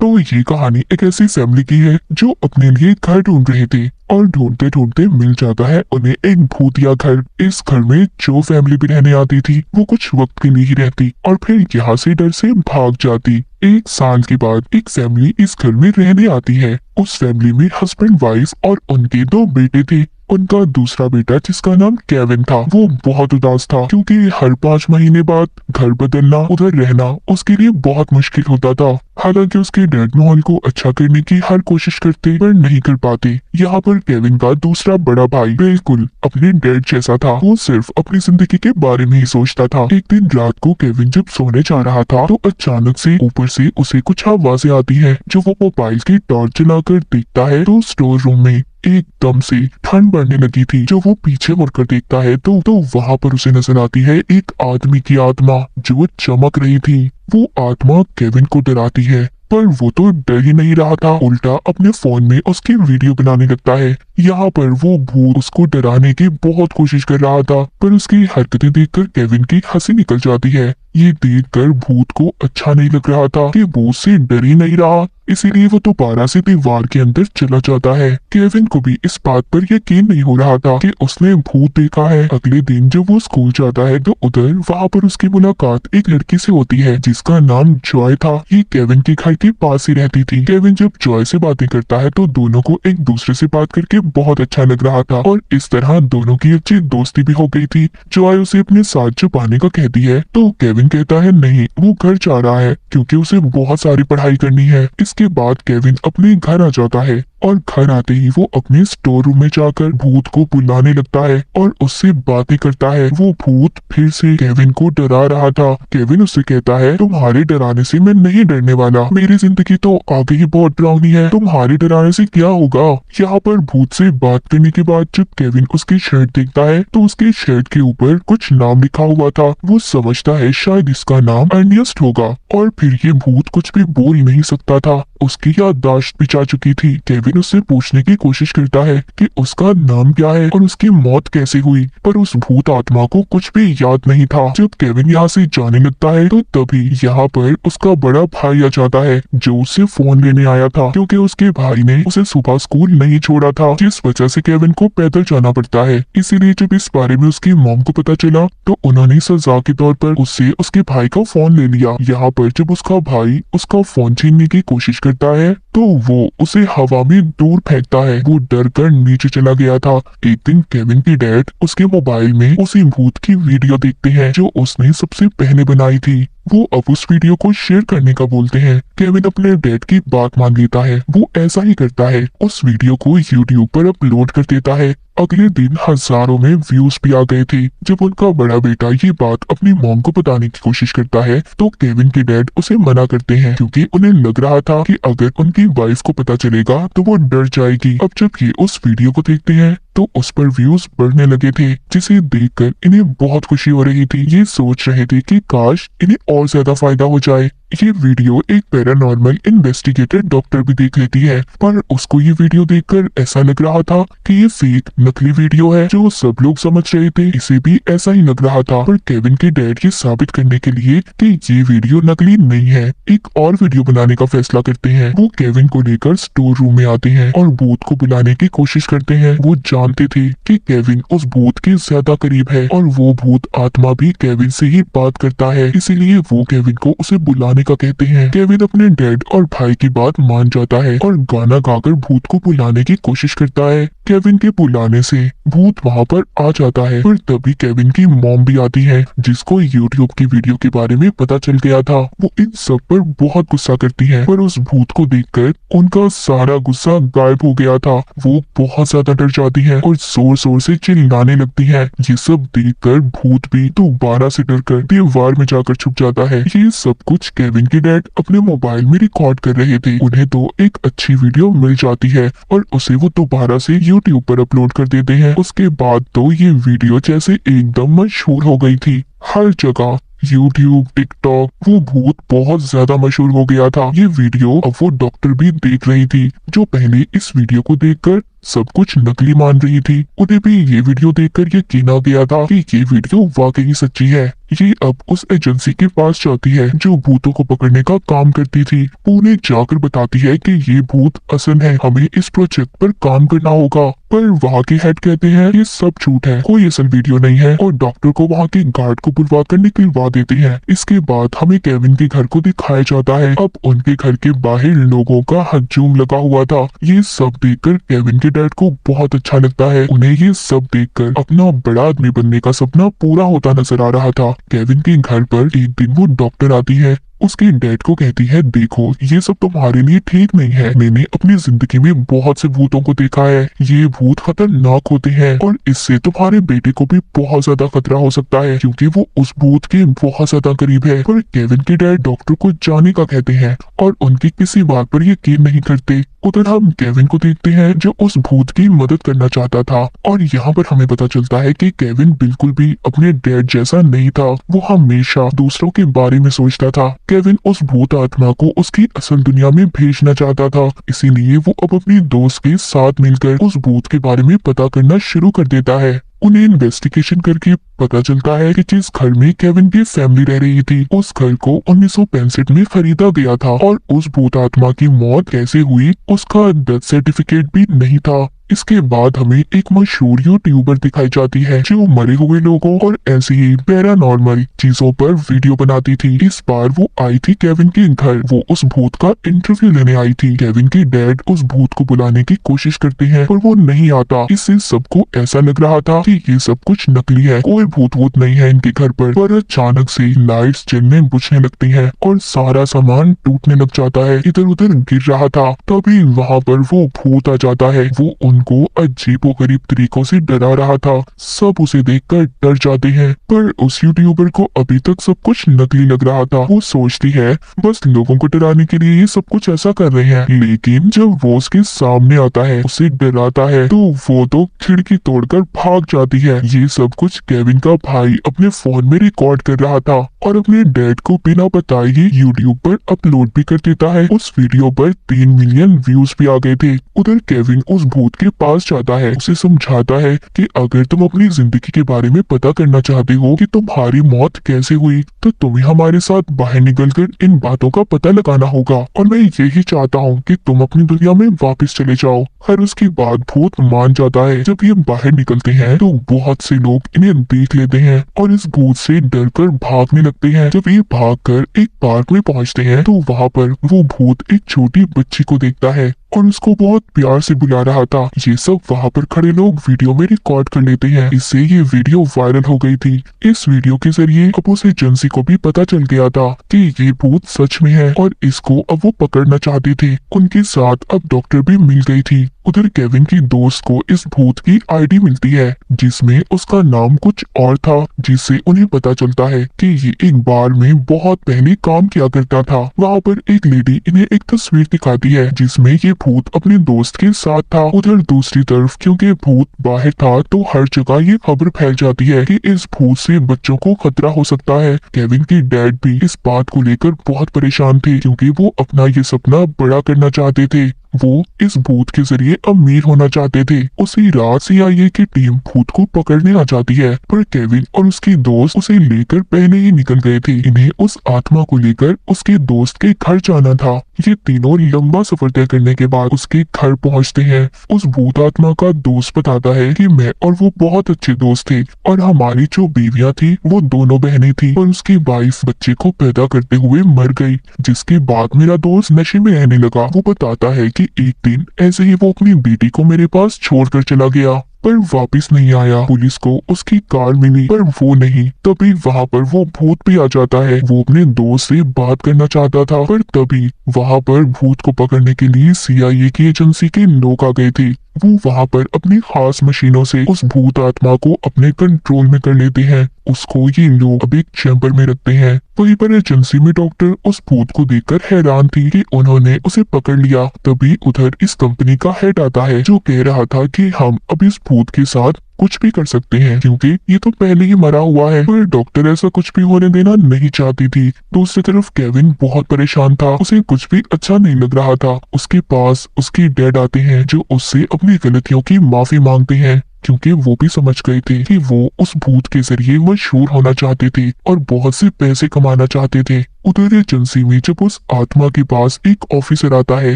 तो ये कहानी एक ऐसी फैमिली की है जो अपने लिए घर ढूंढ रहे थे और ढूंढते ढूंढते मिल जाता है उन्हें एक भूतिया घर। इस घर में जो फैमिली भी रहने आती थी वो कुछ वक्त के लिए ही रहती और फिर यहाँ से डर से भाग जाती। एक साल के बाद एक फैमिली इस घर में रहने आती है। उस फैमिली में हस्बैंड वाइफ और उनके 2 बेटे थे। उनका दूसरा बेटा जिसका नाम केविन था वो बहुत उदास था क्योंकि हर 5 महीने बाद घर बदलना, उधर रहना उसके लिए बहुत मुश्किल होता था। हालांकि उसके डैड माहौल को अच्छा करने की हर कोशिश करते पर नहीं कर पाते। यहाँ पर केविन का दूसरा बड़ा भाई बिल्कुल अपने डैड जैसा था। वो सिर्फ अपनी जिंदगी के बारे में ही सोचता था। एक दिन रात को केविन जब सोने जा रहा था तो अचानक से ऊपर से उसे कुछ आवाजें आती है। जो वो मोबाइल की टॉर्च जलाकर देखता है तो स्टोर रूम में एकदम से ठंड बढ़ने लगी थी। जो वो पीछे मुड़कर देखता है तो वहाँ पर उसे नजर आती है एक आदमी की आत्मा जो चमक रही थी। वो आत्मा केविन को डराती है पर वो तो डर ही नहीं रहा था, उल्टा अपने फोन में उसकी वीडियो बनाने लगता है। यहाँ पर वो भूत उसको डराने की बहुत कोशिश कर रहा था पर उसकी हरकतें देखकर केविन की हंसी निकल जाती है। ये देखकर भूत को अच्छा नहीं लग रहा था कि वो उससे डर ही नहीं रहा, इसीलिए वो दोबारा से दीवार के अंदर चला जाता है। केविन को भी इस बात पर यकीन नहीं हो रहा था कि उसने भूत देखा है। अगले दिन जब वो स्कूल जाता है तो उधर वहाँ पर उसकी मुलाकात एक लड़की से होती है जिसका नाम जॉय था। ये केविन के घर के पास ही रहती थी। केविन जब जॉय से बातें करता है तो दोनों को एक दूसरे से बात करके बहुत अच्छा लग रहा था और इस तरह दोनों की अच्छी दोस्ती भी हो गई थी। जॉय उसे अपने साथ छुपाने का कहती है तो केविन कहता है नहीं, वो घर जा रहा है क्योंकि उसे बहुत सारी पढ़ाई करनी है। इसके बाद केविन अपने घर आ जाता है और घर आते ही वो अपने स्टोर रूम में जाकर भूत को बुलाने लगता है और उससे बातें करता है। वो भूत फिर से केविन को डरा रहा था। केविन उससे कहता है तुम्हारे डराने से मैं नहीं डरने वाला, मेरी जिंदगी तो आगे ही बहुत डरावनी है, तुम्हारे डराने से क्या होगा। यहाँ पर भूत से बात करने के बाद जब केविन उसकी शर्ट देखता है तो उसकी शर्ट के ऊपर कुछ नाम लिखा हुआ था। वो समझता है शायद इसका नाम अर्नियस्ट होगा और फिर ये भूत कुछ भी बोल नहीं सकता था, उसकी याददाश्त भी जा चुकी थी। केविन उससे पूछने की कोशिश करता है कि उसका नाम क्या है और उसकी मौत कैसे हुई, पर उस भूत आत्मा को कुछ भी याद नहीं था। जब केविन यहाँ से जाने लगता है तो तभी यहाँ पर उसका बड़ा भाई आ जाता है जो उससे फोन लेने आया था क्योंकि उसके भाई ने उसे सुबह स्कूल नहीं छोड़ा था, जिस वजह से केविन को पैदल जाना पड़ता है। इसीलिए जब इस बारे में उसकी मॉम को पता चला तो उन्होंने सजा के तौर पर उससे उसके भाई का फोन ले लिया। यहाँ पर जब उसका भाई उसका फोन छीनने की कोशिश करता है तो वो उसे हवा में दूर फेंकता है। वो डर कर नीचे चला गया था। एक दिन केविन की डैड उसके मोबाइल में उसी भूत की वीडियो देखते हैं जो उसने सबसे पहले बनाई थी। वो अब उस वीडियो को शेयर करने का बोलते हैं। केविन अपने डैड की बात मान लेता है। वो ऐसा ही करता है, उस वीडियो को यूट्यूब पर अपलोड कर देता है। अगले दिन हजारों में व्यूज भी आ गए थे। जब उनका बड़ा बेटा ये बात अपनी मॉम को बताने की कोशिश करता है तो केविन के डैड उसे मना करते हैं क्योंकि उन्हें लग रहा था कि अगर उनकी वाइफ को पता चलेगा तो वो डर जाएगी। अब जब ये उस वीडियो को देखते हैं तो उस पर व्यूज बढ़ने लगे थे जिसे देखकर इन्हें बहुत खुशी हो रही थी। ये सोच रहे थे कि काश इन्हें और ज्यादा फायदा हो जाए। ये वीडियो एक पैरानॉर्मल इन्वेस्टिगेटर डॉक्टर भी देख लेती है पर उसको ये वीडियो देखकर ऐसा लग रहा था कि ये फेक नकली वीडियो है जो सब लोग समझ रहे थे। इसे भी ऐसा ही लग रहा था पर केविन के डैड ये साबित करने के लिए कि ये वीडियो नकली नहीं है एक और वीडियो बनाने का फैसला करते हैं। वो केविन को लेकर स्टोर रूम में आते हैं और भूत को बुलाने की कोशिश करते हैं। वो जानते थे कि केविन उस भूत के ज्यादा करीब है और वो भूत आत्मा भी केविन से ही बात करता है, इसीलिए वो केविन को उसे बुलाने का कहते हैं। केविन अपने डैड और भाई की बात मान जाता है और गाना गाकर भूत को बुलाने की कोशिश करता है। केविन के बुलाने से भूत वहाँ पर आ जाता है पर तभी केविन की मॉम भी आती है जिसको यूट्यूब की वीडियो के बारे में पता चल गया था। वो इन सब पर बहुत गुस्सा करती है पर उस भूत को देखकर उनका सारा गुस्सा गायब हो गया था। वो बहुत ज्यादा डर जाती है और जोर जोर से चिल्लाने लगती है। ये सब देखकर भूत भी दोबारा से डरकर दीवार में जाकर छुप जाता है। ये सब कुछ केविन के डैड अपने मोबाइल में रिकॉर्ड कर रहे थे। उन्हें तो एक अच्छी वीडियो मिल जाती है और उसे वो दोबारा से यूट्यूब पर अपलोड कर देते हैं। उसके बाद तो ये वीडियो जैसे एकदम मशहूर हो गई थी। हर जगह यूट्यूब, टिकटॉक, वो भूत बहुत ज्यादा मशहूर हो गया था। ये वीडियो अब वो डॉक्टर भी देख रही थी जो पहले इस वीडियो को देखकर सब कुछ नकली मान रही थी। उन्हें भी ये वीडियो देखकर यकीन आ गया था कि ये वीडियो वाकई सच्ची है। ये अब उस एजेंसी के पास जाती है जो भूतों को पकड़ने का काम करती थी। वो उन्हें जाकर बताती है कि ये भूत असल है, हमें इस प्रोजेक्ट पर काम करना होगा। पर वहाँ के हेड कहते हैं ये सब झूठ है, कोई असल वीडियो नहीं है, और डॉक्टर को वहाँ के गार्ड को बुलवा कर निकलवा देते हैं। इसके बाद हमें केविन के घर को दिखाया जाता है। अब उनके घर के बाहर लोगों का हजूम लगा हुआ था। ये सब देखकर केविन के डैड को बहुत अच्छा लगता है। उन्हें ये सब देखकर अपना बड़ा आदमी बनने का सपना पूरा होता नजर आ रहा था। केविन के घर पर एक दिन वो डॉक्टर आती है। उसके डैड को कहती है, देखो ये सब तुम्हारे लिए ठीक नहीं है। मैंने अपनी जिंदगी में बहुत से भूतों को देखा है। ये भूत खतरनाक होते हैं और इससे तुम्हारे बेटे को भी बहुत ज्यादा खतरा हो सकता है क्योंकि वो उस भूत के बहुत ज्यादा करीब है। पर केविन के डैड डॉक्टर को जाने का कहते हैं और उनकी किसी बात पर यकीन नहीं करते। उधर हम केविन को देखते हैं जो उस भूत की मदद करना चाहता था और यहाँ पर हमें पता चलता है कि केविन बिल्कुल भी अपने डैड जैसा नहीं था। वो हमेशा दूसरों के बारे में सोचता था। केविन उस भूत आत्मा को उसकी असल दुनिया में भेजना चाहता था, इसीलिए वो अब अपनी दोस्त के साथ मिलकर उस भूत के बारे में पता करना शुरू कर देता है। उन्हें इन्वेस्टिगेशन करके पता चलता है कि जिस घर में केविन की फैमिली रह रही थी उस घर को 1965 में खरीदा गया था और उस भूत आत्मा की मौत कैसे हुई उसका डेथ सर्टिफिकेट भी नहीं था। इसके बाद हमें एक मशहूर यूट्यूबर दिखाई जाती है जो मरे हुए लोगों और ऐसी ही पैरानॉर्मल चीजों पर वीडियो बनाती थी। इस बार वो आई थी केविन के घर। वो उस भूत का इंटरव्यू लेने आई थी। केविन के डैड उस भूत को बुलाने की कोशिश करते हैं पर वो नहीं आता। इससे सबको ऐसा लग रहा था कि ये सब कुछ नकली है, कोई भूत वूत नहीं है इनके घर पर अचानक से लाइट्स जलने बुझने लगती हैं और सारा सामान टूटने लग जाता है, इधर उधर गिर रहा था। तभी वहाँ पर वो भूत आ जाता है। वो उनको अजीबोगरीब तरीकों से डरा रहा था। सब उसे देखकर डर जाते हैं पर उस यूट्यूबर को अभी तक सब कुछ नकली लग रहा था। वो सोचती है बस लोगों को डराने के लिए ये सब कुछ ऐसा कर रहे हैं, लेकिन जब वो उसके सामने आता है उसे डराता है तो वो तो खिड़की तोड़कर भाग जाती है। ये सब कुछ केविन का भाई अपने फोन में रिकॉर्ड कर रहा था और अपने डैड को बिना बताए ही यूट्यूब पर अपलोड भी कर देता है। उस वीडियो पर 3 मिलियन व्यूज भी आ गए थे। उधर केविन उस भूत के पास जाता है, उसे समझाता है कि अगर तुम अपनी जिंदगी के बारे में पता करना चाहते हो कि तुम्हारी मौत कैसे हुई तो तुम्हें हमारे साथ बाहर निकलकर इन बातों का पता लगाना होगा और मैं यही चाहता हूँ कि तुम अपनी दुनिया में वापस चले जाओ। और उसके बाद भूत मान जाता है। जब ये बाहर निकलते हैं तो बहुत से लोग इन्हें देख लेते हैं और इस भूत से डरकर भागने लगते हैं। जब ये भागकर एक पार्क में पहुंचते हैं तो वहाँ पर वो भूत एक छोटी बच्ची को देखता है और उसको बहुत प्यार से बुला रहा था। ये सब वहाँ पर खड़े लोग वीडियो में रिकॉर्ड कर लेते हैं। इससे ये वीडियो वायरल हो गई थी। इस वीडियो के जरिए अब उस एजेंसी को भी पता चल गया था कि ये भूत सच में है और इसको अब वो पकड़ना चाहते थे। उनके साथ अब डॉक्टर भी मिल गई थी। उधर केविन की दोस्त को इस भूत की आईडी मिलती है जिसमें उसका नाम कुछ और था, जिससे उन्हें पता चलता है कि ये एक बार में बहुत पहले काम किया करता था। वहाँ पर एक लेडी इन्हें एक तस्वीर दिखाती है जिसमें ये भूत अपने दोस्त के साथ था। उधर दूसरी तरफ क्योंकि भूत बाहर था तो हर जगह ये खबर फैल जाती है कि इस भूत से बच्चों को खतरा हो सकता है। केविन के डैड भी इस बात को लेकर बहुत परेशान थे क्योंकि वो अपना ये सपना बड़ा करना चाहते थे। वो इस भूत के जरिए अमीर होना चाहते थे। उसी रात CIA की टीम भूत को पकड़ने आ जाती है पर केविन और उसकी दोस्त उसे लेकर पहले ही निकल गए थे। इन्हें उस आत्मा को लेकर उसके दोस्त के घर जाना था। ये तीनों लंबा सफर तय करने के बाद उसके घर पहुंचते हैं। उस भूत आत्मा का दोस्त बताता है कि मैं और वो बहुत अच्छे दोस्त थे और हमारी जो बीवियां थी वो दोनों बहनें थी और उसकी वाइफ बच्चे को पैदा करते हुए मर गई, जिसके बाद मेरा दोस्त नशे में रहने लगा। वो बताता है कि एक दिन ऐसे ही वो अपनी बेटी को मेरे पास छोड़कर चला गया पर वापस नहीं आया। पुलिस को उसकी कार मिली पर वो नहीं। तभी वहाँ पर वो भूत भी आ जाता है। वो अपने दोस्त से बात करना चाहता था पर तभी वहाँ पर भूत को पकड़ने के लिए CIA की एजेंसी के लोग आ गए थे। वो वहाँ पर अपनी खास मशीनों से उस भूत आत्मा को अपने कंट्रोल में कर लेते हैं। उसको ये लोग अब एक चैम्बर में रखते हैं। वहीं पर एजेंसी में डॉक्टर उस भूत को देखकर हैरान थी कि उन्होंने उसे पकड़ लिया। तभी उधर इस कंपनी का हेड आता है जो कह रहा था कि हम अब इस भूत के साथ कुछ भी कर सकते हैं क्योंकि ये तो पहले ही मरा हुआ है। पर डॉक्टर ऐसा कुछ भी होने देना नहीं चाहती थी। दूसरी तरफ केविन बहुत परेशान था, उसे कुछ भी अच्छा नहीं लग रहा था। उसके पास उसके डैड आते हैं जो उससे अपनी गलतियों की माफी मांगते हैं क्योंकि वो भी समझ गए थे कि वो उस भूत के जरिए मशहूर होना चाहते थे और बहुत से पैसे कमाना चाहते थे। उधर एजेंसी में जब उस आत्मा के पास एक ऑफिसर आता है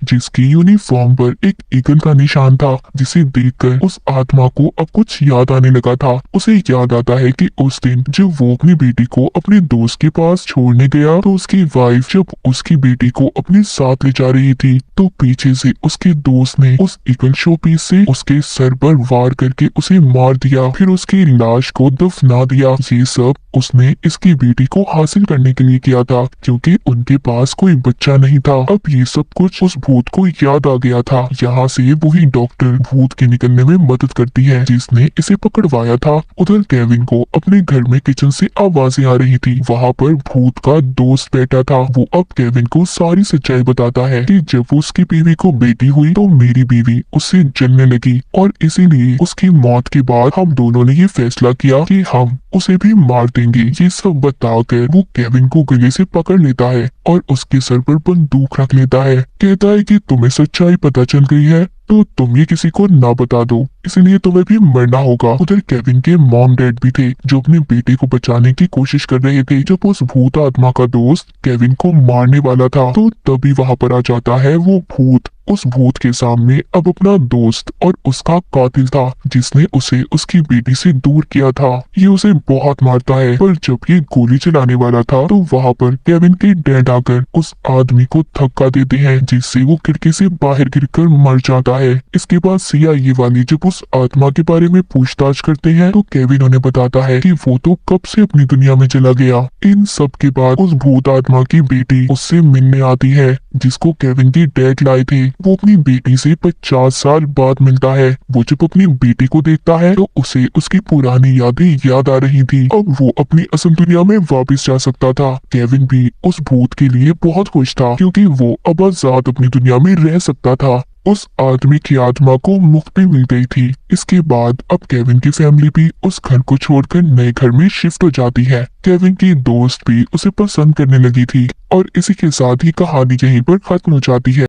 जिसकी यूनिफॉर्म पर एक ईगल का निशान था, जिसे देखकर उस आत्मा को अब कुछ याद आने लगा था। उसे याद आता है कि उस दिन जब वो अपनी बेटी को अपने दोस्त के पास छोड़ने गया तो उसकी वाइफ जब उसकी बेटी को अपने साथ ले जा रही थी तो पीछे से उसके दोस्त ने उस ईगल शोपीस से उसके सर पर वार करके उसे मार दिया, फिर उसकी लाश को दफना दिया। ये सब उसने इसकी बेटी को हासिल करने के लिए किया था क्योंकि उनके पास कोई बच्चा नहीं था। अब ये सब कुछ उस भूत को याद आ गया था। यहाँ से वही डॉक्टर भूत के निकलने में मदद करती है जिसने इसे पकड़वाया था। उधर केविन को अपने घर में किचन से आवाजें आ रही थी। वहाँ पर भूत का दोस्त बैठा था। वो अब केविन को सारी सच्चाई बताता है कि जब उसकी बीवी को बेटी हुई तो मेरी बीवी उससे जलने लगी और इसीलिए उसकी मौत के बाद हम दोनों ने ये फैसला किया कि हम उसे भी मार देंगे। ये सब बताकर वो केविन को गले से पकड़ लेता है और उसके सर पर बंदूक रख लेता है। कहता है कि तुम्हें सच्चाई पता चल गई है तो तुम ये किसी को ना बता दो, इसलिए तुम्हें भी मरना होगा। उधर केविन के मॉम डैड भी थे जो अपने बेटे को बचाने की कोशिश कर रहे थे। जब उस भूत आत्मा का दोस्त केविन को मारने वाला था तो तभी वहां पर आ जाता है वो भूत। उस भूत के सामने अब अपना दोस्त और उसका कातिल था जिसने उसे उसकी बेटी से दूर किया था। ये उसे बहुत मारता है पर जब ये गोली चलाने वाला था तो वहां पर केविन के डैड आकर उस आदमी को धक्का देते हैं जिससे वो खिड़की से बाहर गिरकर मर जाता है। इसके बाद CIA वाले जब उस आत्मा के बारे में पूछताछ करते हैं तो केविन उन्हें बताता है कि वो तो कब से अपनी दुनिया में चला गया। इन सब के बाद उस भूत आत्मा की बेटी उससे मिलने आती है जिसको केविन के डैड लाए थे। वो अपनी बेटी से 50 साल बाद मिलता है। वो जब अपनी बेटी को देखता है तो उसे उसकी पुरानी यादें याद आ रही थी। अब वो अपनी असल दुनिया में वापस जा सकता था। केविन भी उस भूत के लिए बहुत खुश था क्योंकि वो अब आजाद अपनी दुनिया में रह सकता था। उस आदमी की आत्मा को मुक्ति मिल गई थी। इसके बाद अब केविन की फैमिली भी उस घर को छोड़कर नए घर में शिफ्ट हो जाती है। केविन की दोस्त भी उसे पसंद करने लगी थी और इसी के साथ ही कहानी यहीं पर खत्म हो जाती है।